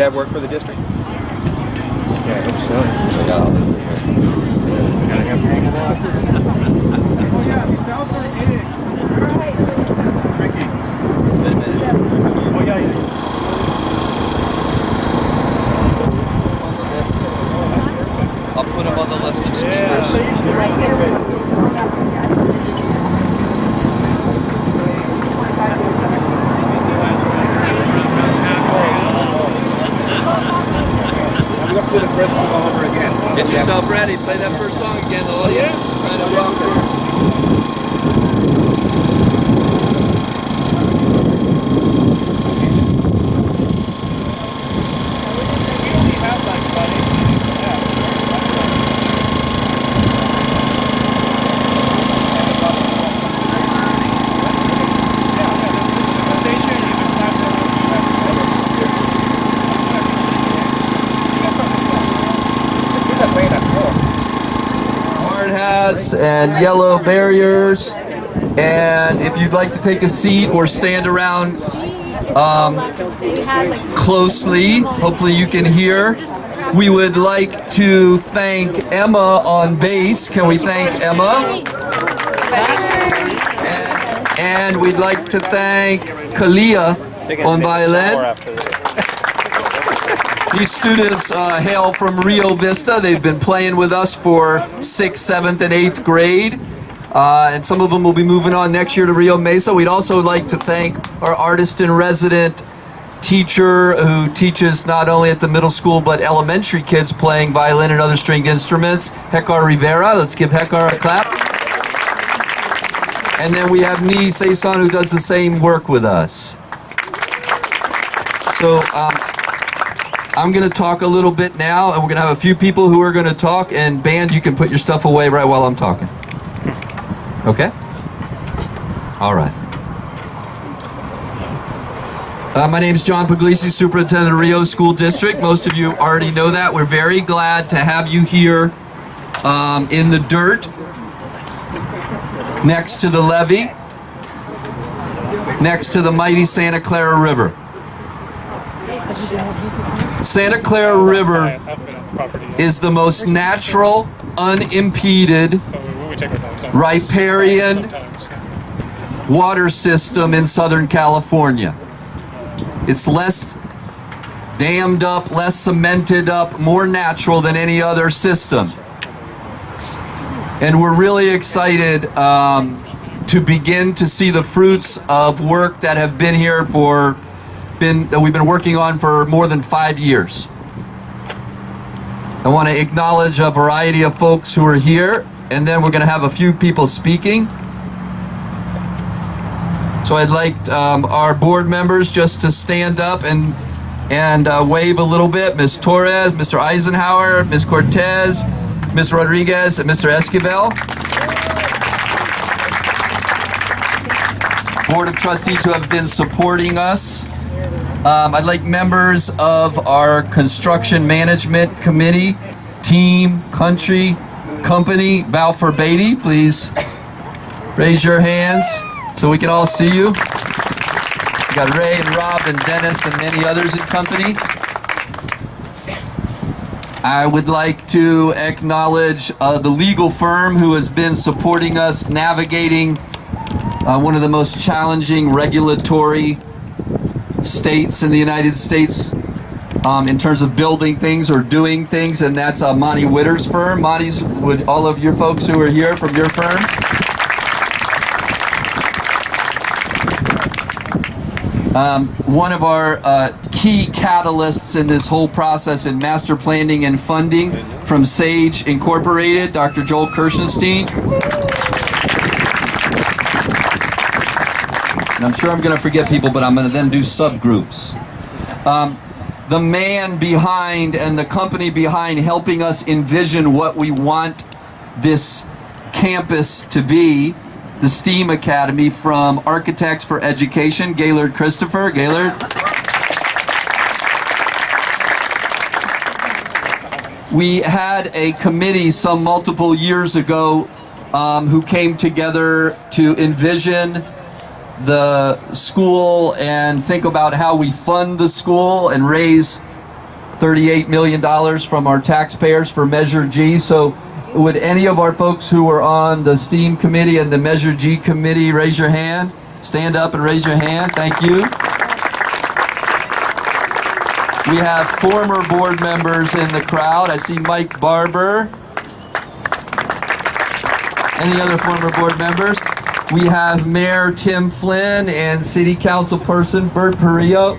dad work for the district? Yeah, I hope so. I'll put him on the list of speakers. Get yourself ready. Play that first song again. The audience is kind of rocking. And yellow barriers, and if you'd like to take a seat or stand around closely, hopefully you can hear. We would like to thank Emma on bass. Can we thank Emma? And we'd like to thank Kalia on violin. These students hail from Rio Vista. They've been playing with us for 6th, 7th, and 8th grade. And some of them will be moving on next year to Rio Mesa. We'd also like to thank our artist-in-resident teacher who teaches not only at the middle school but elementary kids playing violin and other stringed instruments, Hekar Rivera. Let's give Hekar a clap. And then we have Ni Seisan, who does the same work with us. So, I'm going to talk a little bit now, and we're going to have a few people who are going to talk, and band, you can put your stuff away right while I'm talking. Okay? All right. My name is John Puglisi, Superintendent of Rio School District. Most of you already know that. We're very glad to have you here in the dirt, next to the levee, next to the mighty Santa Clara River. Santa Clara River is the most natural, unimpeded, riparian water system in Southern California. It's less dammed up, less cemented up, more natural than any other system. And we're really excited to begin to see the fruits of work that have been here that we've been working on for more than 5 years. I want to acknowledge a variety of folks who are here, and then we're going to have a few people speaking. So I'd like our board members just to stand up and wave a little bit. Ms. Torres, Mr. Eisenhower, Ms. Cortez, Ms. Rodriguez, and Mr. Esquivel. Board of Trustees who have been supporting us. I'd like members of our construction management committee, team, country, company, Balfour Beatty, please raise your hands so we can all see you. We got Ray and Rob and Dennis and many others in company. I would like to acknowledge the legal firm who has been supporting us navigating one of the most challenging regulatory states in the United States in terms of building things or doing things, and that's Monty Witter's firm. Monty's, would all of your folks who are here from your firm? One of our key catalysts in this whole process in master planning and funding from Sage Incorporated, Dr. Joel Kirschenstein. And I'm sure I'm going to forget people, but I'm going to then do subgroups. The man behind and the company behind helping us envision what we want this campus to be, the STEAM Academy, from Architects for Education, Gaylord Christopher. Gaylord. We had a committee some multiple years ago who came together to envision the school and think about how we fund the school and raise $38 million from our taxpayers for Measure G. So would any of our folks who are on the STEAM committee and the Measure G committee raise your hand? Stand up and raise your hand. Thank you. We have former board members in the crowd. I see Mike Barber. Any other former board members? We have Mayor Tim Flynn and City Council person Bert Perillo.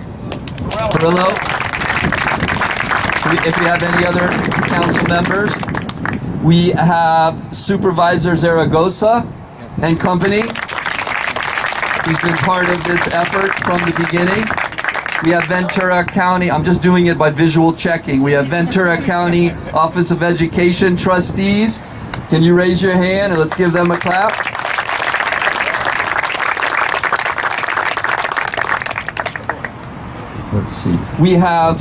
If we have any other council members. We have Supervisor Zaragoza and company, who's been part of this effort from the beginning. We have Ventura County, I'm just doing it by visual checking. We have Ventura County Office of Education trustees. Can you raise your hand and let's give them a clap? Let's see. We have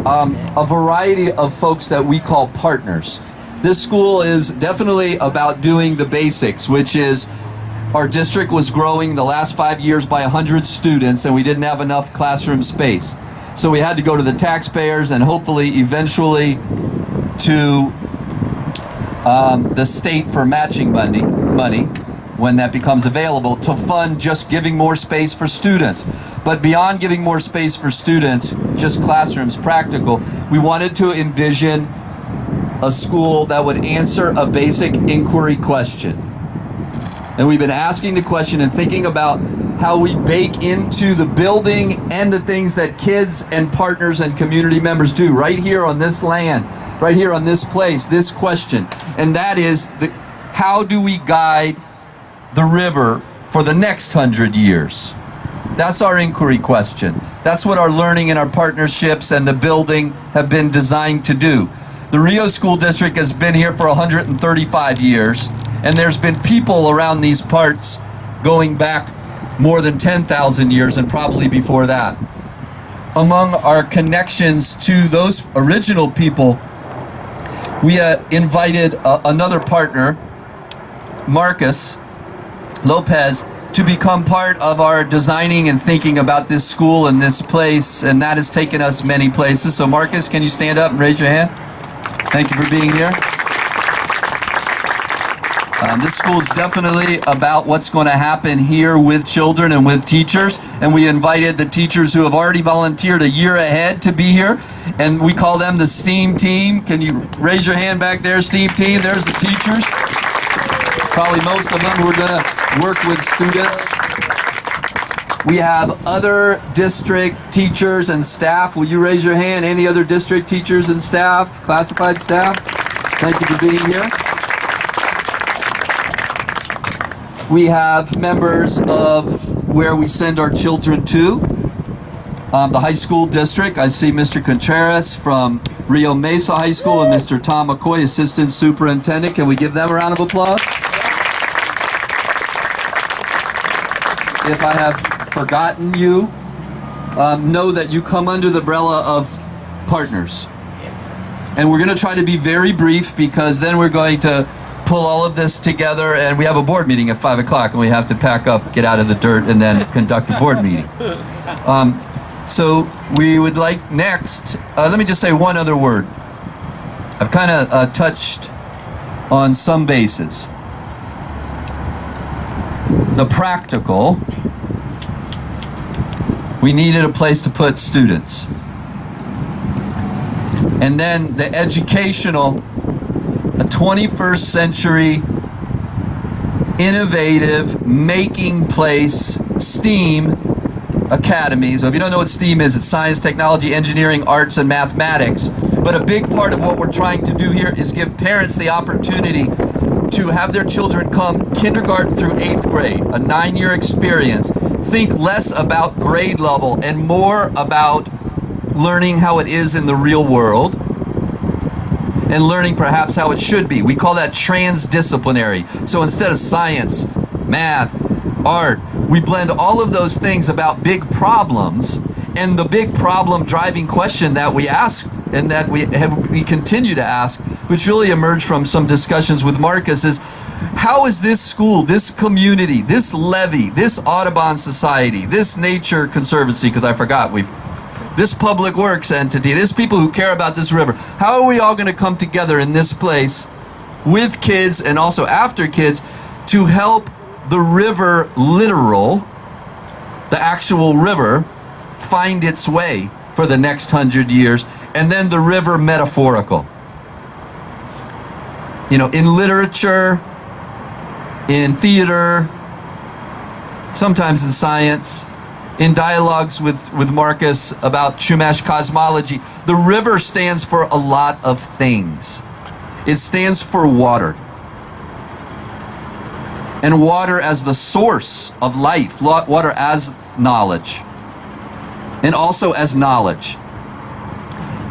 a variety of folks that we call partners. This school is definitely about doing the basics, which is our district was growing the last 5 years by 100 students and we didn't have enough classroom space. So we had to go to the taxpayers and hopefully eventually to the state for matching money when that becomes available to fund just giving more space for students. But beyond giving more space for students, just classrooms, practical, we wanted to envision a school that would answer a basic inquiry question. And we've been asking the question and thinking about how we bake into the building and the things that kids and partners and community members do right here on this land, right here on this place, this question. And that is, how do we guide the river for the next 100 years? That's our inquiry question. That's what our learning and our partnerships and the building have been designed to do. The Rio School District has been here for 135 years, and there's been people around these parts going back more than 10,000 years and probably before that. Among our connections to those original people, we invited another partner, Marcus Lopez, to become part of our designing and thinking about this school and this place, and that has taken us many places. So Marcus, can you stand up and raise your hand? Thank you for being here. This school is definitely about what's going to happen here with children and with teachers, and we invited the teachers who have already volunteered a year ahead to be here, and we call them the STEAM team. Can you raise your hand back there, STEAM team? There's the teachers. Probably most of them who are going to work with students. We have other district teachers and staff. Will you raise your hand? Any other district teachers and staff, classified staff? Thank you for being here. We have members of where we send our children to. The high school district. I see Mr. Contreras from Rio Mesa High School and Mr. Tom McCoy, Assistant Superintendent. Can we give them a round of applause? If I have forgotten you, know that you come under the umbrella of partners. And we're going to try to be very brief because then we're going to pull all of this together, and we have a board meeting at 5 o'clock and we have to pack up, get out of the dirt, and then conduct a board meeting. So we would like next, let me just say one other word. I've kind of touched on some bases. The practical, we needed a place to put students. And then the educational, a 21st century, innovative, making place, STEAM academy. So if you don't know what STEAM is, it's science, technology, engineering, arts, and mathematics. But a big part of what we're trying to do here is give parents the opportunity to have their children come kindergarten through 8th grade, a 9-year experience. Think less about grade level and more about learning how it is in the real world and learning perhaps how it should be. We call that transdisciplinary. So instead of science, math, art, we blend all of those things about big problems, and the big problem driving question that we asked and that we continue to ask, which really emerged from some discussions with Marcus, is how is this school, this community, this levee, this Audubon Society, this Nature Conservancy, because I forgot, we've this public works entity, this people who care about this river, how are we all going to come together in this place with kids and also after kids to help the river literal, the actual river, find its way for the next 100 years, and then the river metaphorical. You know, in literature, in theater, sometimes in science, in dialogues with Marcus about Chumash cosmology, the river stands for a lot of things. It stands for water. And water as the source of life, water as knowledge, and also as knowledge.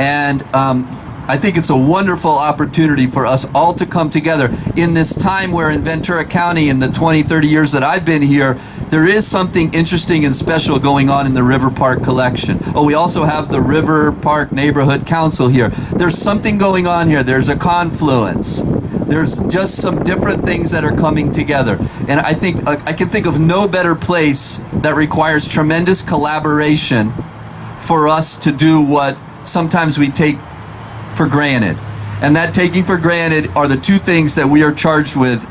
And I think it's a wonderful opportunity for us all to come together in this time where in Ventura County, in the 20, 30 years that I've been here, there is something interesting and special going on in the Riverpark collection. Oh, we also have the Riverpark Neighborhood Council here. There's something going on here. There's a confluence. There's just some different things that are coming together. And I think I can think of no better place that requires tremendous collaboration for us to do what sometimes we take for granted. And that taking for granted are the two things that we are charged with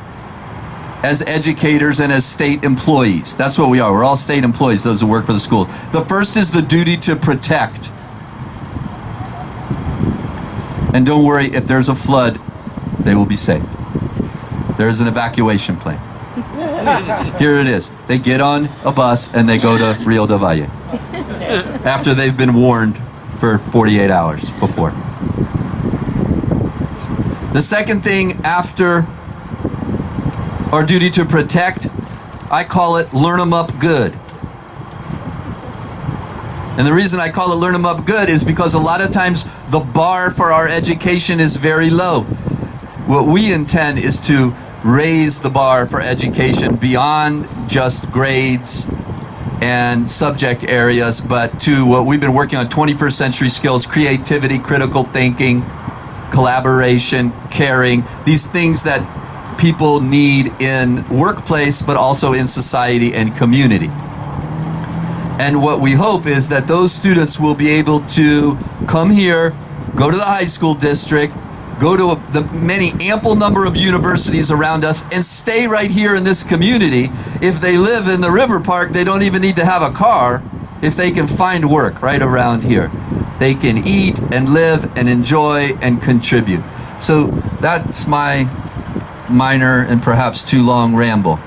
as educators and as state employees. That's what we are. We're all state employees, those who work for the schools. The first is the duty to protect. And don't worry, if there's a flood, they will be safe. There is an evacuation plan. Here it is. They get on a bus and they go to Rio del Valle after they've been warned for 48 hours before. The second thing after our duty to protect, I call it learn 'em up good. And the reason I call it learn 'em up good is because a lot of times the bar for our education is very low. What we intend is to raise the bar for education beyond just grades and subject areas, but to what we've been working on, 21st century skills, creativity, critical thinking, collaboration, caring, these things that people need in workplace, but also in society and community. And what we hope is that those students will be able to come here, go to the high school district, go to the many ample number of universities around us, and stay right here in this community. If they live in the River Park, they don't even need to have a car if they can find work right around here. They can eat and live and enjoy and contribute. So that's my minor and perhaps too long ramble.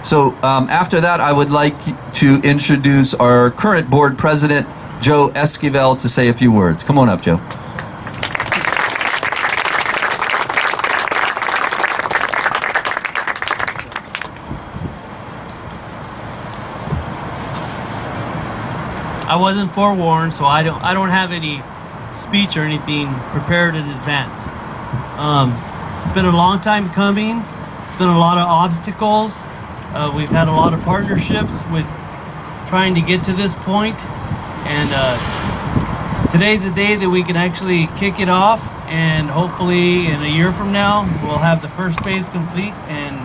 So after that, I would like to introduce our current board president, Joe Esquivel, to say a few words. Come on up, Joe. I wasn't forewarned, so I don't have any speech or anything prepared in advance. It's been a long time coming. It's been a lot of obstacles. We've had a lot of partnerships with trying to get to this point, and today's the day that we can actually kick it off, and hopefully in a year from now we'll have the first phase complete and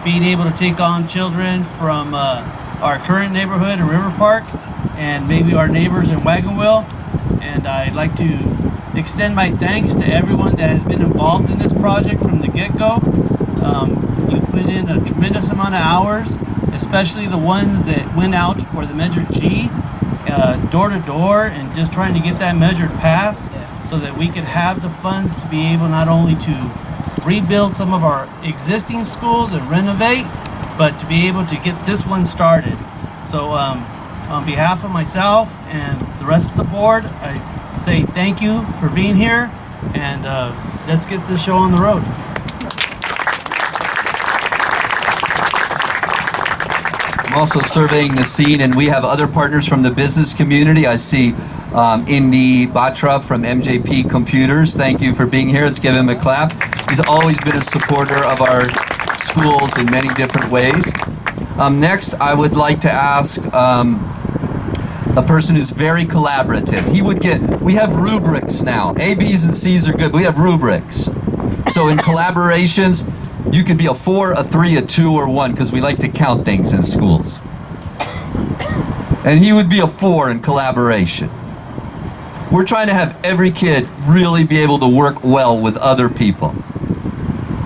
being able to take on children from our current neighborhood in River Park and maybe our neighbors in Wagon Wheel. And I'd like to extend my thanks to everyone that has been involved in this project from the get-go. You put in a tremendous amount of hours, especially the ones that went out for the Measure G, door to door, and just trying to get that measured pass so that we could have the funds to be able not only to rebuild some of our existing schools and renovate, but to be able to get this one started. So on behalf of myself and the rest of the board, I say thank you for being here, and let's get this show on the road. I'm also surveying the scene, and we have other partners from the business community. I see Indy Batra from MJP Computers. Thank you for being here. Let's give him a clap. He's always been a supporter of our schools in many different ways. Next, I would like to ask a person who's very collaborative. We have rubrics now. A, B's, and C's are good, but we have rubrics. So in collaborations, you could be a 4, a 3, a 2, or 1, because we like to count things in schools. And he would be a 4 in collaboration. We're trying to have every kid really be able to work well with other people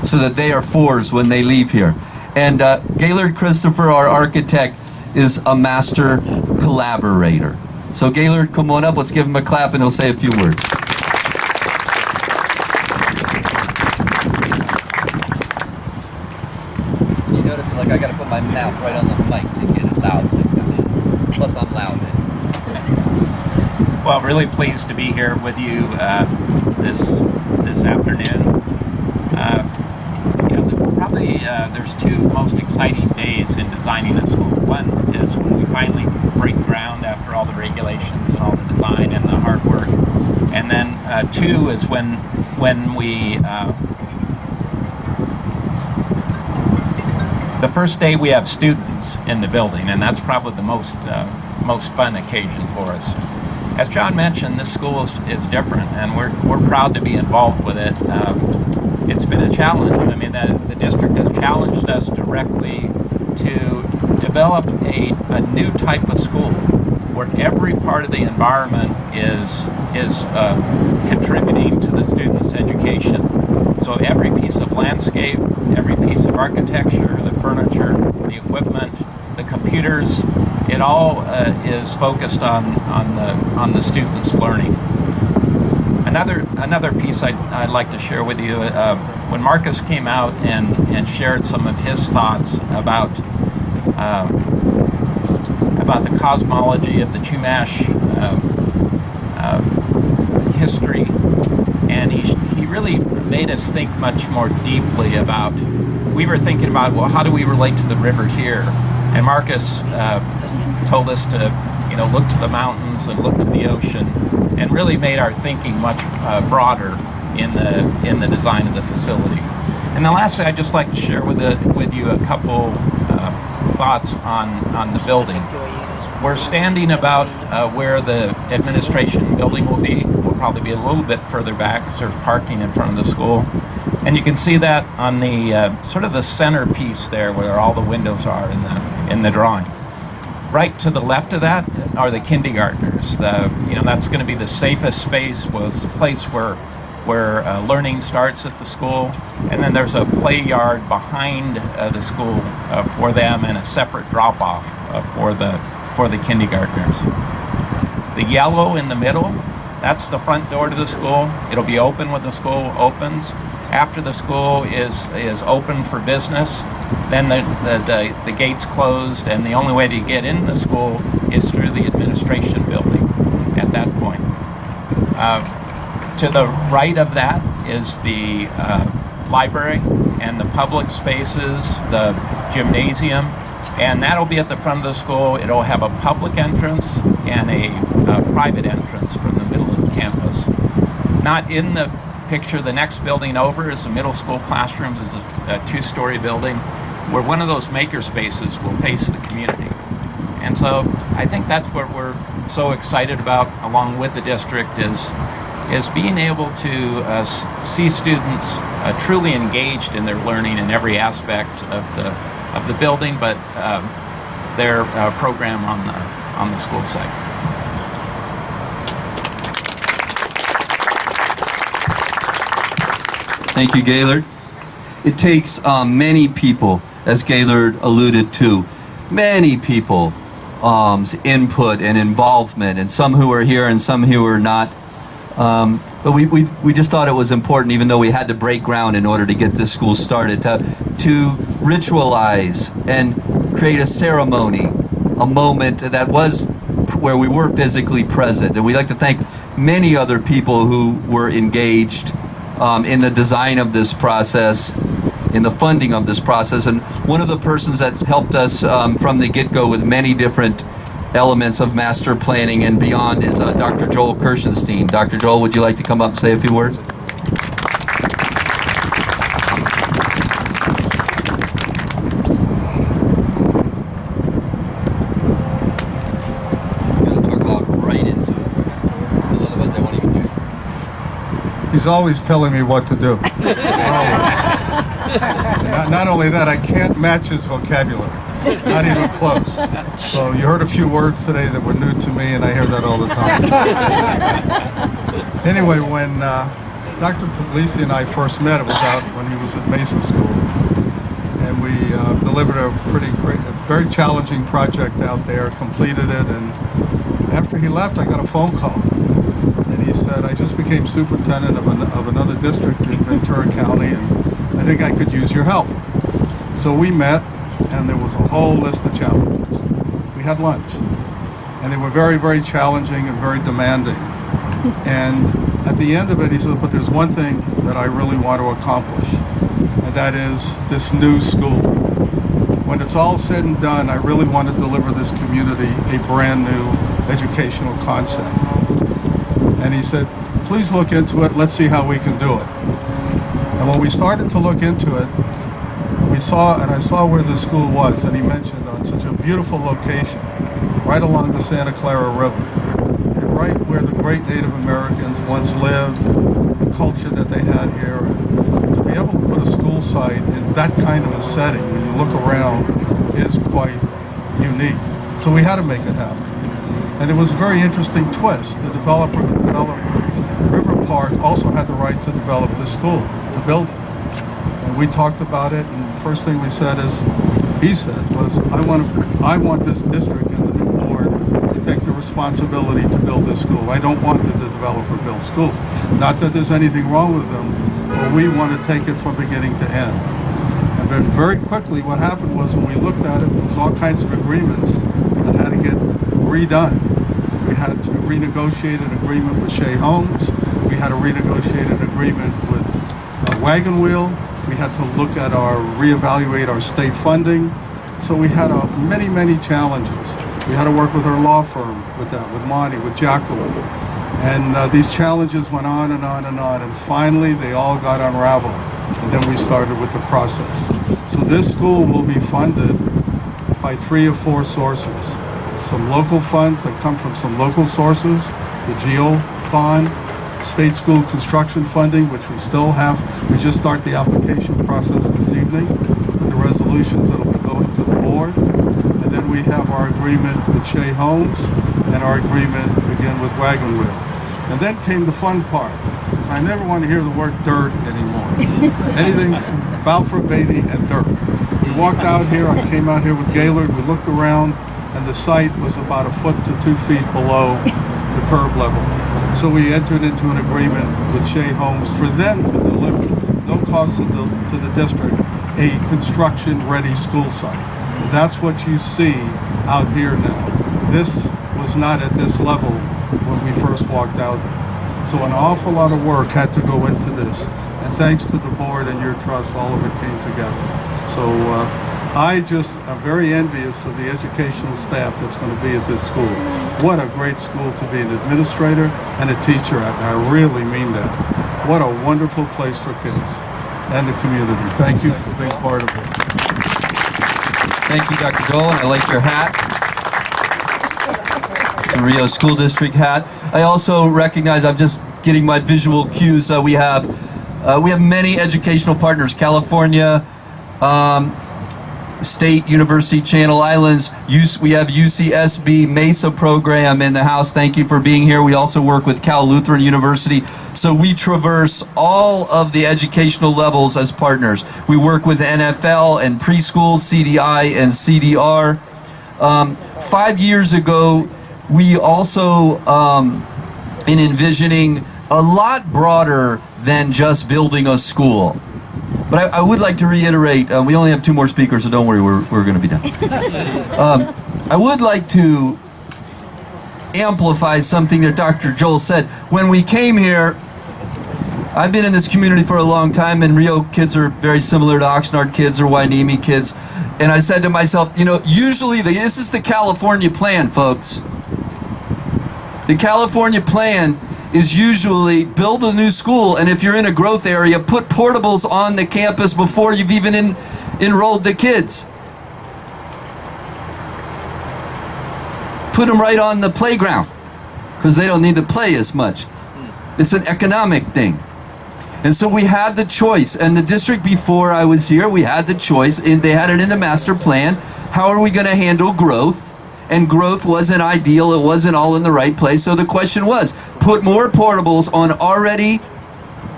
so that they are fours when they leave here. And Gaylord Christopher, our architect, is a master collaborator. So Gaylord, come on up, let's give him a clap and he'll say a few words. You notice like I gotta put my mouth right on the mic to get it loud. Plus I'm loud. Well, really pleased to be here with you this afternoon. Probably there's two most exciting days in designing a school. One is when we finally break ground after all the regulations and all the design and the hard work. And then two is when we the first day we have students in the building, and that's probably the most fun occasion for us. As John mentioned, this school is different, and we're proud to be involved with it. It's been a challenge. I mean, the district has challenged us directly to develop a new type of school where every part of the environment is contributing to the student's education. So every piece of landscape, every piece of architecture, the furniture, the equipment, the computers, it all is focused on the student's learning. Another piece I'd like to share with you, when Marcus came out and shared some of his thoughts about the cosmology of the Chumash history, and he really made us think much more deeply about, we were thinking about, well, how do we relate to the river here? And Marcus told us to, look to the mountains and look to the ocean, and really made our thinking much broader in the design of the facility. And then lastly, I'd just like to share with you a couple thoughts on the building. We're standing about where the administration building will be. We'll probably be a little bit further back because there's parking in front of the school. And you can see that on the sort of the centerpiece there where all the windows are in the drawing. Right to the left of that are the kindergartners. That's going to be the safest space, was the place where learning starts at the school. And then there's a play yard behind the school for them, and a separate drop-off for the kindergartners. The yellow in the middle, that's the front door to the school. It'll be open when the school opens. After the school is open for business, then the gates closed, and the only way to get into the school is through the administration building at that point. To the right of that is the library and the public spaces, the gymnasium, and that'll be at the front of the school. It'll have a public entrance and a private entrance from the middle of the campus. Not in the picture, the next building over is the middle school classrooms. It's a two-story building where one of those maker spaces will face the community. And so I think that's what we're so excited about, along with the district, is being able to see students truly engaged in their learning in every aspect of the building, but their program on the school site. Thank you, Gaylord. It takes many people, as Gaylord alluded to, many people input and involvement, and some who are here and some who are not. But we just thought it was important, even though we had to break ground in order to get this school started, to ritualize and create a ceremony, a moment that was where we were physically present. And we'd like to thank many other people who were engaged in the design of this process, in the funding of this process. And one of the persons that's helped us from the get-go with many different elements of master planning and beyond is Dr. Joel Kirshenstein. Dr. Joel, would you like to come up and say a few words? He's always telling me what to do. Always. Not only that, I can't match his vocabulary. Not even close. So you heard a few words today that were new to me, and I hear that all the time. Anyway, when Dr. Puglisi and I first met, it was out when he was at Mason School. And we delivered a very challenging project out there, completed it, and after he left, I got a phone call. And he said, I just became superintendent of another district in Ventura County, and I think I could use your help. So we met, and there was a whole list of challenges. We had lunch, and they were very, very challenging and very demanding. And at the end of it, he said, but there's one thing that I really want to accomplish, and that is this new school. When it's all said and done, I really want to deliver this community a brand new educational concept. And he said, please look into it, let's see how we can do it. And when we started to look into it, I saw where the school was, and he mentioned on such a beautiful location, right along the Santa Clara River, and right where the great Native Americans once lived, and the culture that they had here. And to be able to put a school site in that kind of a setting, when you look around, is quite unique. So we had to make it happen. And it was a very interesting twist. The developer who developed Riverpark also had the right to develop the school, to build it. And we talked about it, and the first thing we said is, he said, was, I want this district and the new board to take the responsibility to build this school. I don't want the developer build school. Not that there's anything wrong with them, but we want to take it from beginning to end. And then very quickly, what happened was when we looked at it, there was all kinds of agreements that had to get redone. We had to renegotiate an agreement with Shea Homes. We had to renegotiate an agreement with Wagon Wheel. We had to look at reevaluate our state funding. So we had many, many challenges. We had to work with our law firm with that, with Monty, with Jacqueline. And these challenges went on and on and on. And finally, they all got unraveled. And then we started with the process. So this school will be funded by 3 or 4 sources. Some local funds that come from some local sources, the GEO bond, state school construction funding, which we still have. We just start the application process this evening with the resolutions that will be going to the board. And then we have our agreement with Shea Homes and our agreement again with Wagon Wheel. And then came the fun part, because I never want to hear the word dirt anymore. Anything from Balfour Beatty and dirt. We walked out here, I came out here with Gaylord, we looked around, and the site was about 1 foot to 2 feet below the curb level. So we entered into an agreement with Shea Homes for them to deliver, no cost to the district, a construction-ready school site. And that's what you see out here now. This was not at this level when we first walked out there. So an awful lot of work had to go into this. And thanks to the board and your trust, all of it came together. So I'm very envious of the educational staff that's going to be at this school. What a great school to be an administrator and a teacher at, and I really mean that. What a wonderful place for kids and the community. Thank you for being part of it. Thank you, Dr. Joel. I like your hat. The Rio School District hat. I also recognize, I'm just getting my visual cues. We have many educational partners. California, State University, Channel Islands. We have UCSB Mesa program in the house. Thank you for being here. We also work with Cal Lutheran University. So we traverse all of the educational levels as partners. We work with NFL and preschool, CDI and CDR. 5 years ago, we also, in envisioning a lot broader than just building a school. But I would like to reiterate, we only have 2 more speakers, so don't worry, we're going to be done. I would like to amplify something that Dr. Joel said. When we came here, I've been in this community for a long time, and Rio kids are very similar to Oxnard kids or Hueneme kids. And I said to myself, usually this is the California plan, folks. The California plan is usually build a new school, and if you're in a growth area, put portables on the campus before you've even enrolled the kids. Put them right on the playground, because they don't need to play as much. It's an economic thing. And so we had the choice, and the district before I was here, we had the choice, and they had it in the master plan, how are we going to handle growth? And growth wasn't ideal. It wasn't all in the right place. So the question was, put more portables on already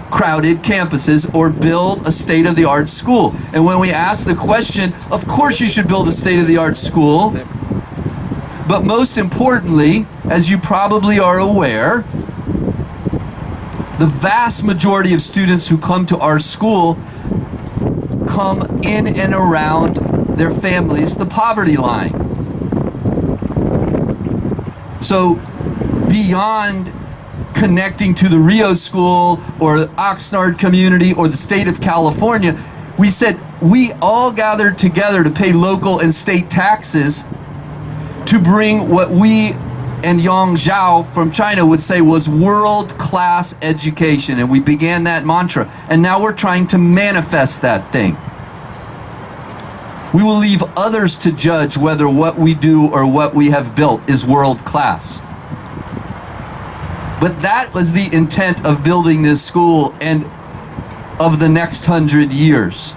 crowded campuses or build a state-of-the-art school. And when we asked the question, of course you should build a state-of-the-art school. But most importantly, as you probably are aware, the vast majority of students who come to our school come in and around their families, the poverty line. So beyond connecting to the Rio School or the Oxnard community or the state of California, we said we all gathered together to pay local and state taxes to bring what we and Yang Zhao from China would say was world-class education. And we began that mantra. And now we're trying to manifest that thing. We will leave others to judge whether what we do or what we have built is world-class. But that was the intent of building this school and of the next 100 years.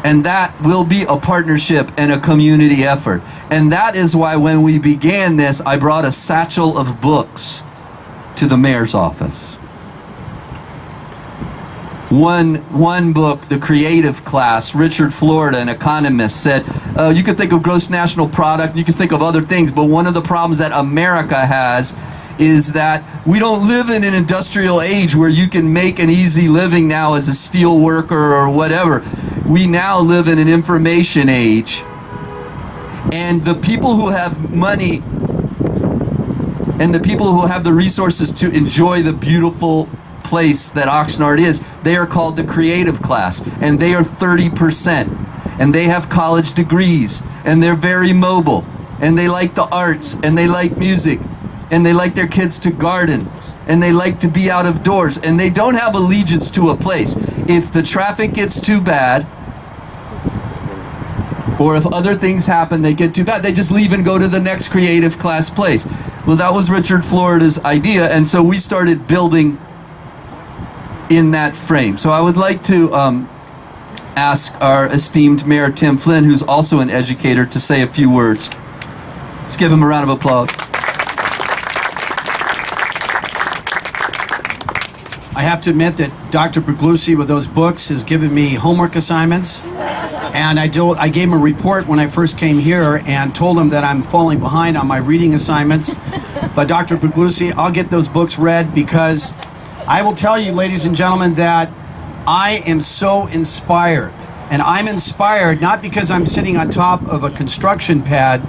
And that will be a partnership and a community effort. And that is why when we began this, I brought a satchel of books to the mayor's office. One book, The Creative Class, Richard Florida, an economist, said, you could think of gross national product, you could think of other things, but one of the problems that America has is that we don't live in an industrial age where you can make an easy living now as a steel worker or whatever. We now live in an information age. And the people who have money and the people who have the resources to enjoy the beautiful place that Oxnard is, they are called the creative class. And they are 30%. And they have college degrees. And they're very mobile. And they like the arts. And they like music. And they like their kids to garden, and they like to be out of doors, and they don't have allegiance to a place. If the traffic gets too bad, or if other things happen, they get too bad, they just leave and go to the next creative class place. Well, that was Richard Florida's idea, and so we started building in that frame. So I would like to ask our esteemed Mayor Tim Flynn, who's also an educator, to say a few words. Let's give him a round of applause. I have to admit that Dr. Bruglusi with those books has given me homework assignments, and I gave him a report when I first came here and told him that I'm falling behind on my reading assignments. But Dr. Bruglusi, I'll get those books read, because I will tell you, ladies and gentlemen, that I am so inspired. And I'm inspired not because I'm sitting on top of a construction pad.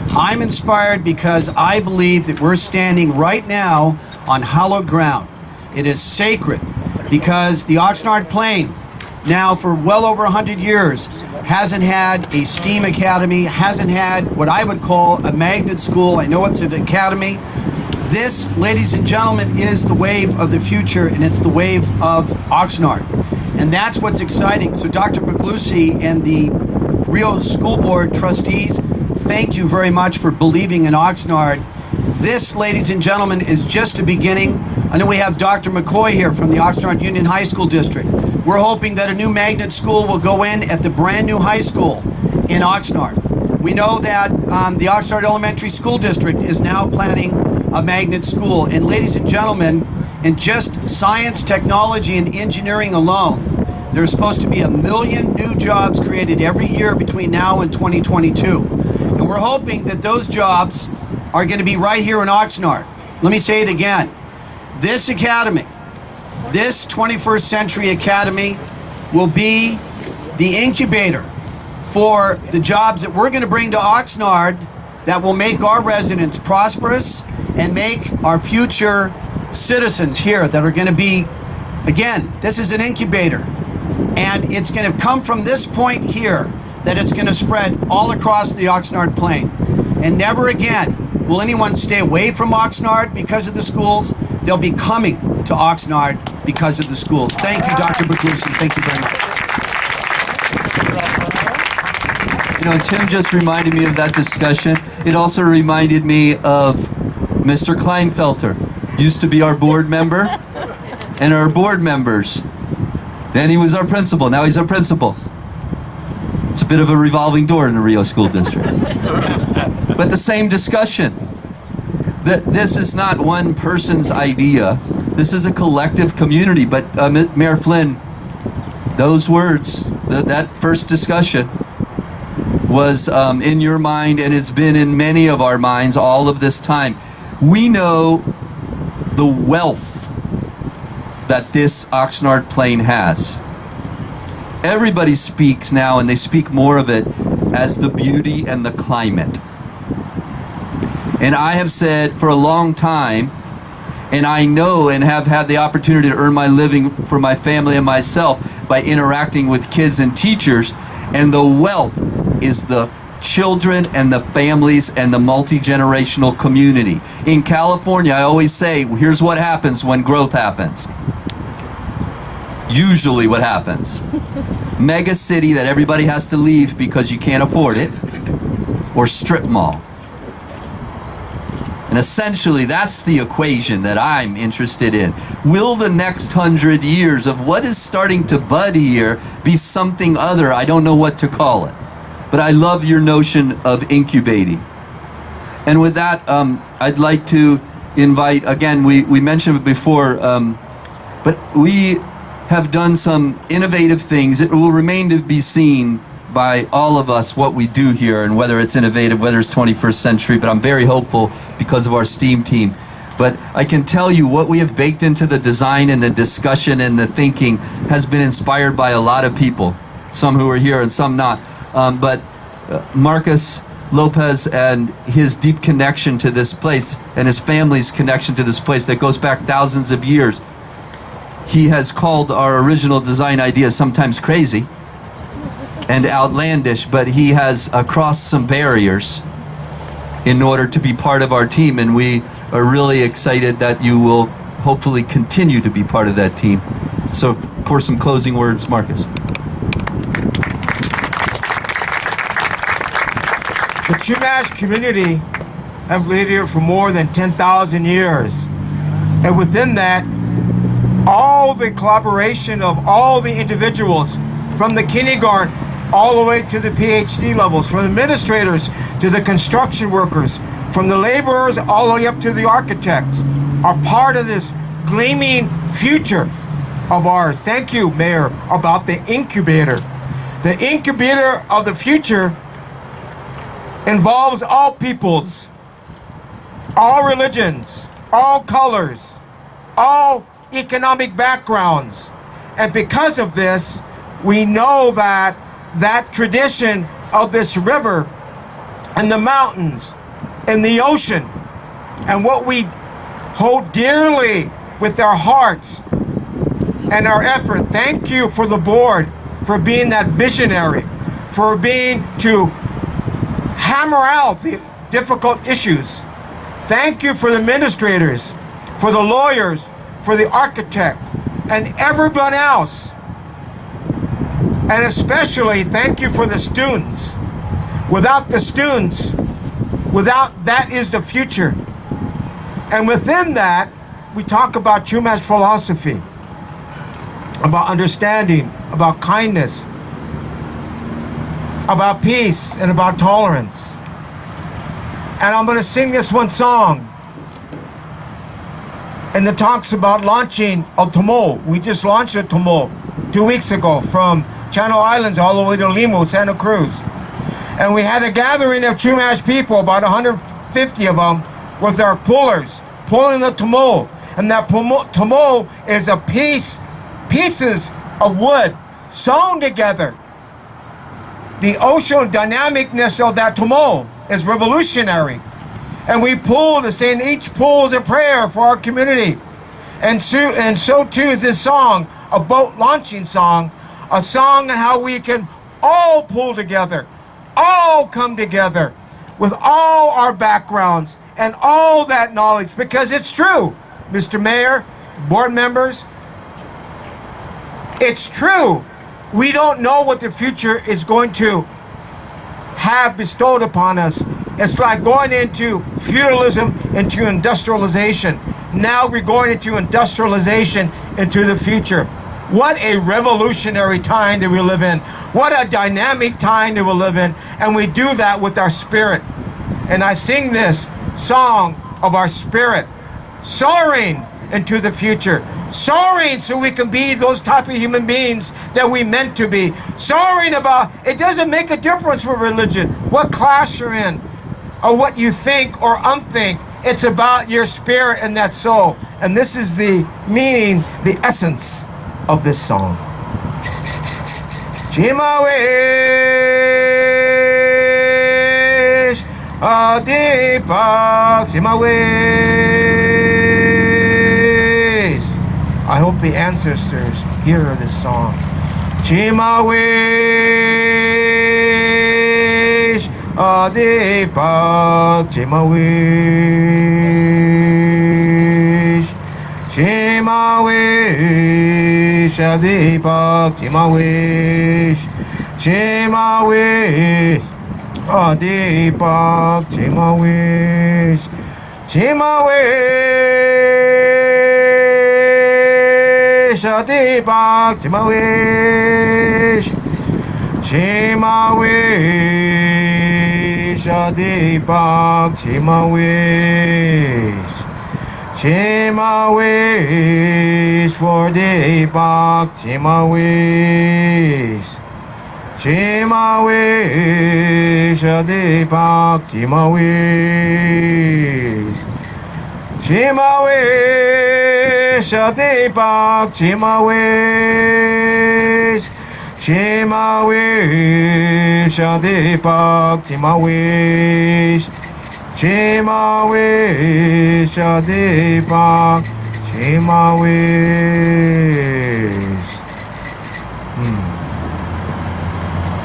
I'm inspired because I believe that we're standing right now on hallowed ground. It is sacred because the Oxnard Plain, now for well over 100 years, hasn't had a STEAM academy, hasn't had what I would call a magnet school. I know it's an academy. This, ladies and gentlemen, is the wave of the future, and it's the wave of Oxnard. And that's what's exciting. So Dr. Bruglusi and the Rio School Board trustees, thank you very much for believing in Oxnard. This, ladies and gentlemen, is just a beginning. I know we have Dr. McCoy here from the Oxnard Union High School District. We're hoping that a new magnet school will go in at the brand new high school in Oxnard. We know that the Oxnard Elementary School District is now planning a magnet school. And ladies and gentlemen, in just science, technology, and engineering alone, there's supposed to be 1 million new jobs created every year between now and 2022. And we're hoping that those jobs are going to be right here in Oxnard. Let me say it again. This academy, this 21st Century Academy, will be the incubator for the jobs that we're going to bring to Oxnard that will make our residents prosperous and make our future citizens here that are going to be, again, this is an incubator. And it's going to come from this point here that it's going to spread all across the Oxnard Plain. And never again will anyone stay away from Oxnard because of the schools. They'll be coming to Oxnard because of the schools. Thank you, Dr. Bruglusi. Thank you very much. You know, Tim just reminded me of that discussion. It also reminded me of Mr. Kleinfelter. Used to be our board member and our board members. Then he was our principal. Now he's our principal. It's a bit of a revolving door in the Rio School District. But the same discussion. This is not one person's idea. This is a collective community. But Mayor Flynn, those words, that first discussion was in your mind, and it's been in many of our minds all of this time. We know the wealth that this Oxnard Plain has. Everybody speaks now, and they speak more of it as the beauty and the climate. And I have said for a long time, and I know and have had the opportunity to earn my living for my family and myself by interacting with kids and teachers, and the wealth is the children and the families and the multi-generational community. In California, I always say, here's what happens when growth happens. Usually what happens. Mega city that everybody has to leave because you can't afford it, or strip mall. And essentially, that's the equation that I'm interested in. Will the next 100 years of what is starting to bud here be something other? I don't know what to call it. But I love your notion of incubating. And with that, I'd like to invite, again, we mentioned it before, but we have done some innovative things. It will remain to be seen by all of us what we do here, and whether it's innovative, whether it's 21st century, but I'm very hopeful because of our STEAM team. But I can tell you what we have baked into the design and the discussion and the thinking has been inspired by a lot of people, some who are here and some not. But Marcus Lopez and his deep connection to this place, and his family's connection to this place that goes back thousands of years, he has called our original design idea sometimes crazy and outlandish, but he has crossed some barriers in order to be part of our team, and we are really excited that you will hopefully continue to be part of that team. So for some closing words, Marcus. The Chumash community have lived here for more than 10,000 years. And within that, all the collaboration of all the individuals from the kindergarten all the way to the PhD levels, from the administrators to the construction workers, from the laborers all the way up to the architects, are part of this gleaming future of ours. Thank you, Mayor, about the incubator. The incubator of the future involves all peoples, all religions, all colors, all economic backgrounds. And because of this, we know that that tradition of this river and the mountains and the ocean and what we hold dearly with our hearts and our effort. Thank you for the board for being that visionary, for being to hammer out the difficult issues. Thank you for the administrators, for the lawyers, for the architect, and everyone else. And especially thank you for the students. Without the students, without that is the future. And within that, we talk about Chumash philosophy, about understanding, about kindness, about peace, and about tolerance. And I'm going to sing this one song. And it talks about launching a Tomo. We just launched a Tomo 2 weeks ago from Channel Islands all the way to Limo, Santa Cruz. And we had a gathering of Chumash people, about 150 of them, with our pullers, pulling the Tomo. And that Tomo is a pieces of wood sewn together. The ocean dynamicness of that Tomo is revolutionary. And we pull to saying each pull is a prayer for our community. And so too is this song, a boat launching song, a song on how we can all pull together, all come together with all our backgrounds and all that knowledge, because it's true, Mr. Mayor, board members, it's true. We don't know what the future is going to have bestowed upon us. It's like going into feudalism, into industrialization. Now we're going into industrialization into the future. What a revolutionary time that we live in. What a dynamic time that we live in. And we do that with our spirit. And I sing this song of our spirit, soaring into the future. Soaring so we can be those type of human beings that we meant to be. Soaring about, it doesn't make a difference with religion, what class you're in, or what you think or unthink. It's about your spirit and that soul. And this is the meaning, the essence of this song. Chimawish, Adipak, Chimawish. I hope the ancestors hear this song. Chimawish, Adipak, Chimawish. Chimawish, Adipak, Chimawish. Chimawish, Adipak, Chimawish. Chimawish, Adipak, Chimawish. Chimawish, Adipak, Chimawish. Chimawish for Deepak, Chimawish. Chimawish, Deepak, Chimawish. Chimawish, Deepak, Chimawish. Chimawish, Deepak, Chimawish. Chimawish, Deepak, Chimawish.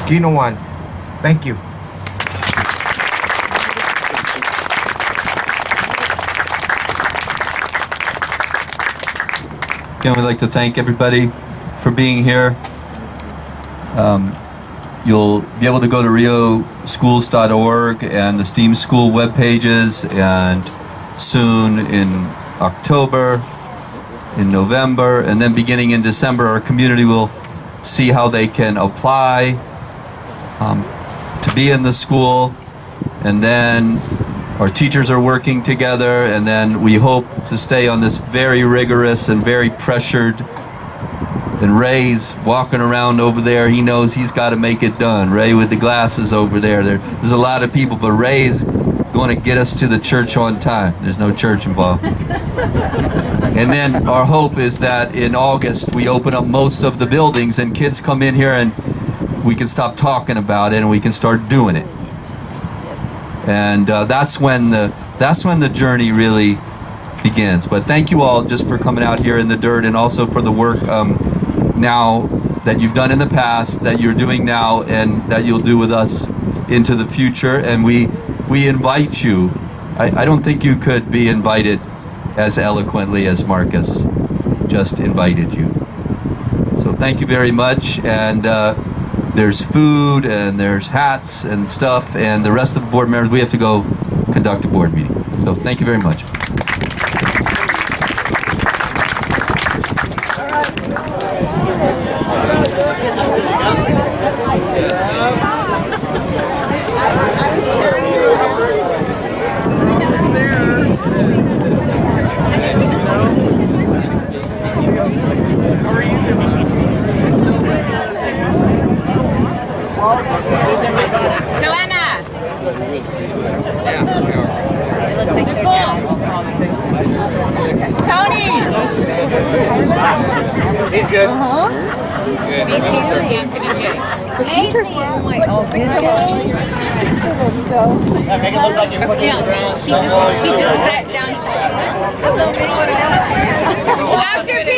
Kino one. Thank you. Again, we'd like to thank everybody for being here. You'll be able to go to rioschools.org and the STEAM School web pages, and soon in October, in November, and then beginning in December, our community will see how they can apply to be in the school, and then our teachers are working together, and then we hope to stay on this very rigorous and very pressured. And Ray's walking around over there. He knows he's got to make it done. Ray with the glasses over there. There's a lot of people, but Ray's going to get us to the church on time. There's no church involved. And then our hope is that in August we open up most of the buildings and kids come in here and we can stop talking about it and we can start doing it. And that's when the journey really begins. But thank you all just for coming out here in the dirt, and also for the work now that you've done in the past, that you're doing now, and that you'll do with us into the future. And we invite you. I don't think you could be invited as eloquently as Marcus just invited you. So thank you very much. And there's food and there's hats and stuff, and the rest of the board members, we have to go conduct a board meeting. So thank you very much. Joanna! Tony! He's good. The teachers were all like, oh, six of them, so. Make it look like you're putting it around. He just sat down. Dr. B!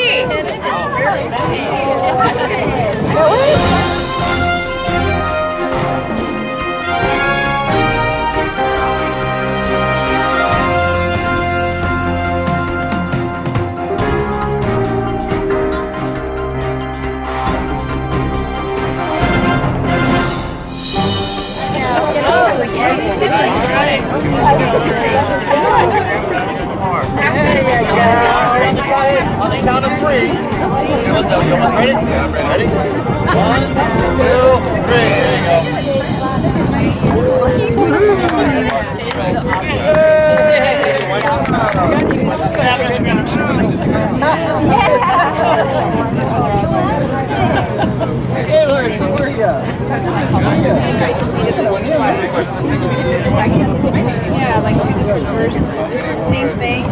Count of three. Ready? Ready? 1, 2, 3. There you go. Yeah, like same thing.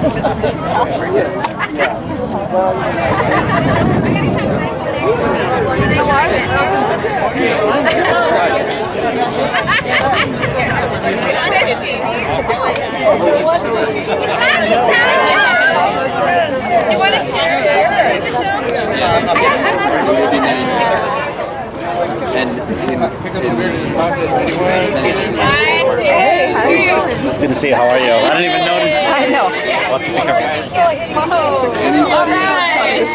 Do you want to share, Michelle? Good to see you. How are you? I don't even know. I know. Watch your finger. All right.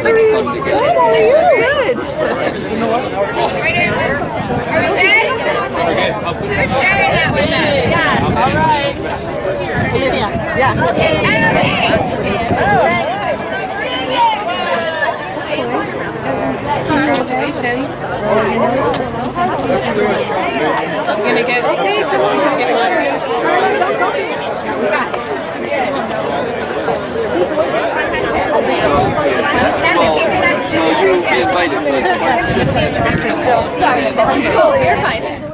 Good. Are we good? Who's sharing that with us? Yeah. All right. Olivia. Yeah. Congratulations. Let's do a shot. I'm gonna get. You're fine.